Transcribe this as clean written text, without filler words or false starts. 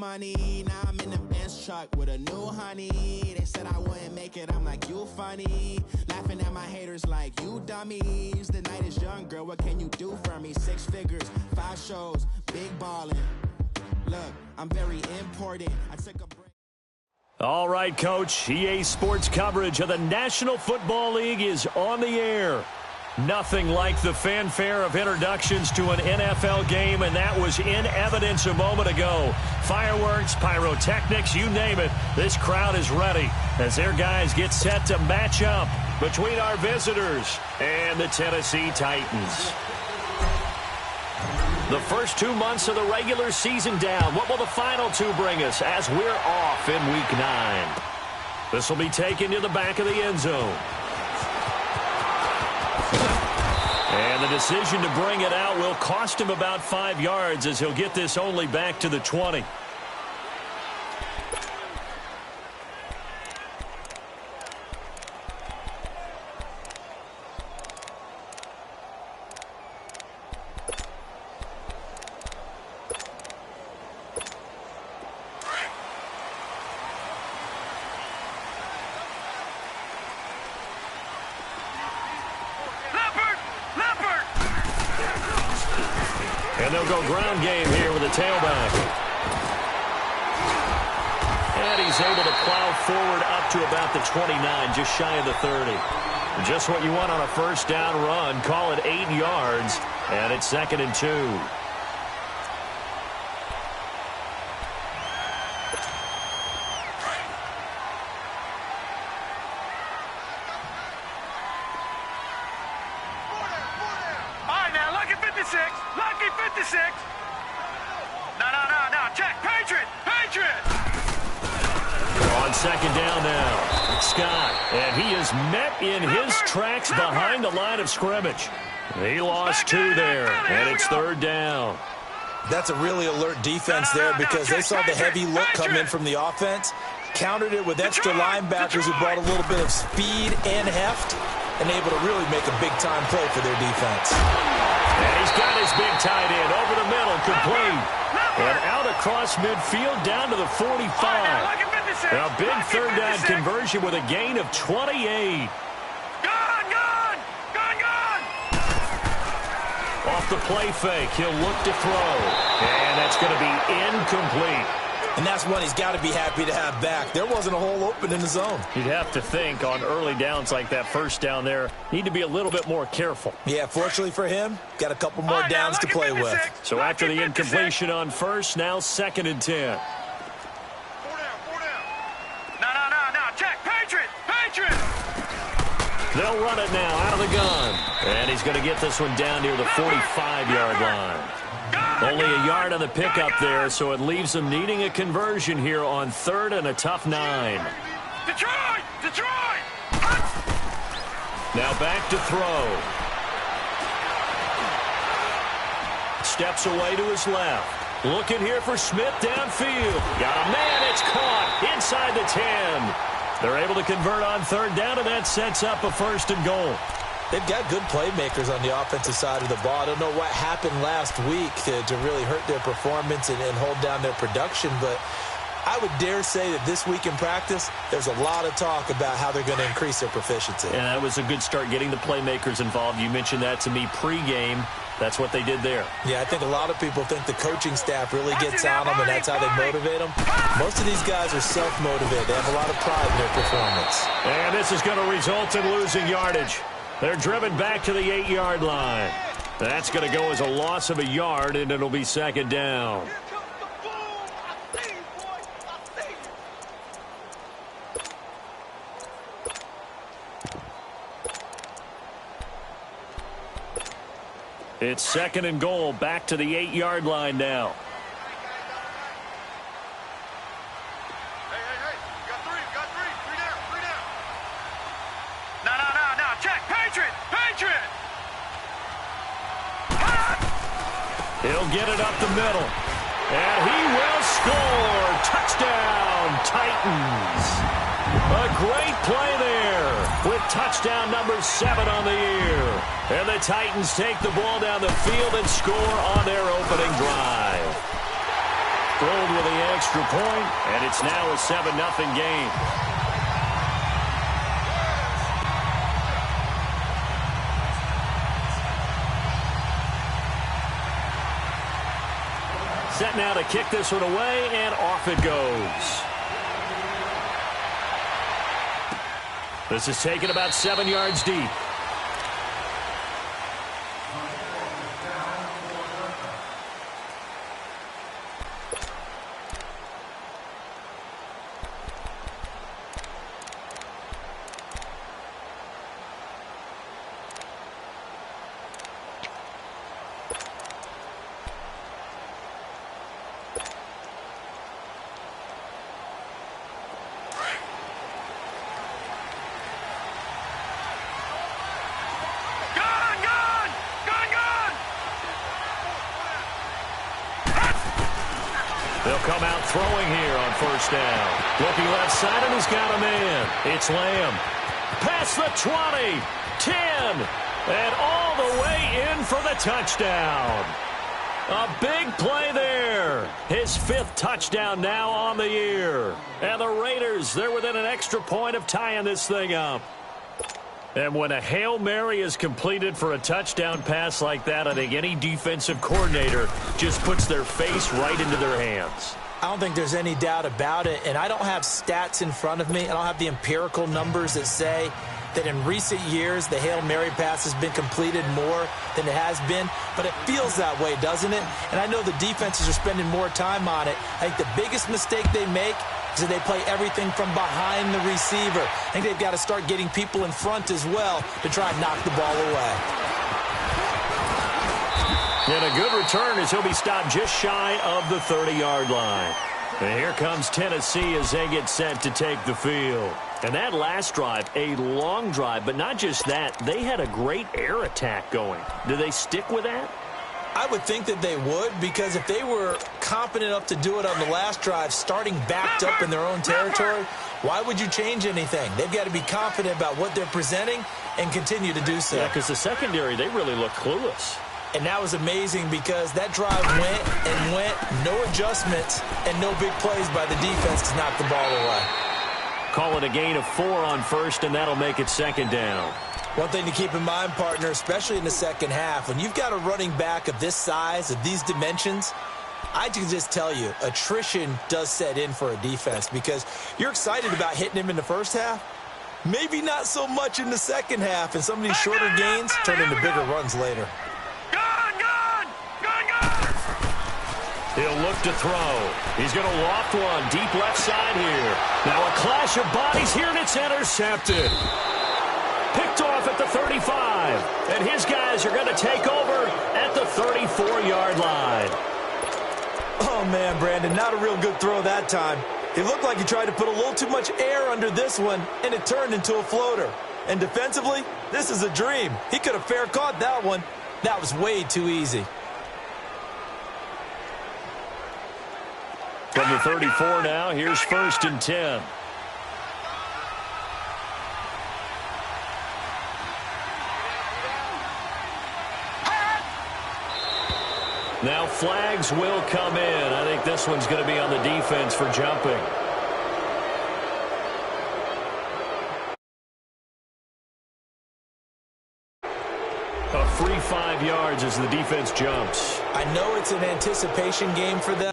money. Now I'm in the Benz truck with a new honey. They said I wouldn't make it, I'm like, you funny. Laughing at my haters like, you dummies. The night is young, girl, what can you do for me? 6 figures, 5 shows, big ballin'. Look, I'm very important. I took a break. All right, Coach. EA Sports coverage of the National Football League is on the air. Nothing like the fanfare of introductions to an NFL game, and that was in evidence a moment ago. Fireworks, pyrotechnics, you name it. This crowd is ready as their guys get set to match up between our visitors and the Tennessee Titans. The first 2 months of the regular season down. What will the final 2 bring us as we're off in Week 9? This will be taken to the back of the end zone. And the decision to bring it out will cost him about 5 yards as he'll get this only back to the 20. And they'll go ground game here with a tailback. And he's able to plow forward up to about the 29, just shy of the 30. Just what you want on a first down run. Call it 8 yards, and it's 2nd and 2. On 2nd down now, Scott, and he is met in his tracks behind the line of scrimmage. He lost 2 there, and it's 3rd down. That's a really alert defense there because they saw the heavy look come in from the offense, countered it with extra linebackers who brought a little bit of speed and heft, and able to really make a big-time play for their defense. And he's got his big tight end over the middle, complete. And out across midfield down to the 45. A big 3rd down conversion with a gain of 28. Off the play fake, he'll look to throw. And that's going to be incomplete. And that's one he's got to be happy to have back. There wasn't a hole open in the zone. You'd have to think on early downs like that first down there, need to be a little bit more careful. Yeah, fortunately for him, got a couple more downs to play with. So after the incompletion on first, now 2nd and 10. They'll run it now out of the gun. And he's going to get this one down near the 45-yard line. Only a yard on the pickup there, so it leaves them needing a conversion here on 3rd and a tough 9. Detroit! Now back to throw. Steps away to his left. Looking here for Smith downfield. Got a man, it's caught inside the 10. They're able to convert on 3rd down, and that sets up a 1st and goal. They've got good playmakers on the offensive side of the ball. I don't know what happened last week to really hurt their performance and hold down their production, but I would dare say that this week in practice, there's a lot of talk about how they're going to increase their proficiency. And that was a good start getting the playmakers involved. You mentioned that to me pregame. That's what they did there. Yeah, I think a lot of people think the coaching staff really gets on them, and that's how they motivate them. Most of these guys are self-motivated. They have a lot of pride in their performance. And this is going to result in losing yardage. They're driven back to the 8-yard line. That's going to go as a loss of a yard, and it'll be 2nd down. It's 2nd and goal, back to the 8-yard line now. Hey, you got three down. No, check, Patriot! He'll get it up the middle, and he will score. Touchdown, Titans. A great play there with touchdown number 7 on the year. And the Titans take the ball down the field and score on their opening drive. rolled with the extra point, and it's now a 7-0 game. Set now to kick this one away, and off it goes. This is taken about 7 yards deep. They'll come out throwing here on first down. Looking left side, and he's got a man. It's Lamb. Past the 20, 10, and all the way in for the touchdown. A big play there. His 5th touchdown now on the year. And the Raiders, they're within an extra point of tying this thing up. And when a Hail Mary is completed for a touchdown pass like that, I think any defensive coordinator just puts their face right into their hands. I don't think there's any doubt about it, and I don't have stats in front of me. I don't have the empirical numbers that say that in recent years the Hail Mary pass has been completed more than it has been, but it feels that way, doesn't it? And I know the defenses are spending more time on it. I think the biggest mistake they make is that they play everything from behind the receiver. I think they've got to start getting people in front as well to try and knock the ball away. And a good return as he'll be stopped just shy of the 30-yard line. And here comes Tennessee as they get set to take the field. And that last drive, a long drive, but not just that. They had a great air attack going. Do they stick with that? I would think that they would, because if they were competent enough to do it on the last drive, starting backed up in their own territory, why would you change anything? They've got to be confident about what they're presenting and continue to do so. Yeah, because the secondary, they really look clueless. And that was amazing because that drive went and went, no adjustments, and no big plays by the defense to knock the ball away. Call it a gain of 4 on first, and that'll make it 2nd down. One thing to keep in mind, partner, especially in the second half, when you've got a running back of this size, of these dimensions, I can just tell you, attrition does set in for a defense because you're excited about hitting him in the first half. Maybe not so much in the second half, and some of these shorter gains turn into bigger runs later. He'll look to throw. He's going to loft one deep left side here. Now a clash of bodies here, and it's intercepted. Picked off at the 35. And his guys are going to take over at the 34-yard line. Oh, man, Brandon, not a real good throw that time. It looked like he tried to put a little too much air under this one, and it turned into a floater. And defensively, this is a dream. He could have fair caught that one. That was way too easy. From the 34 now, here's 1st and 10. Now flags will come in. I think this one's going to be on the defense for jumping. A free 5 yards as the defense jumps. I know it's an anticipation game for them.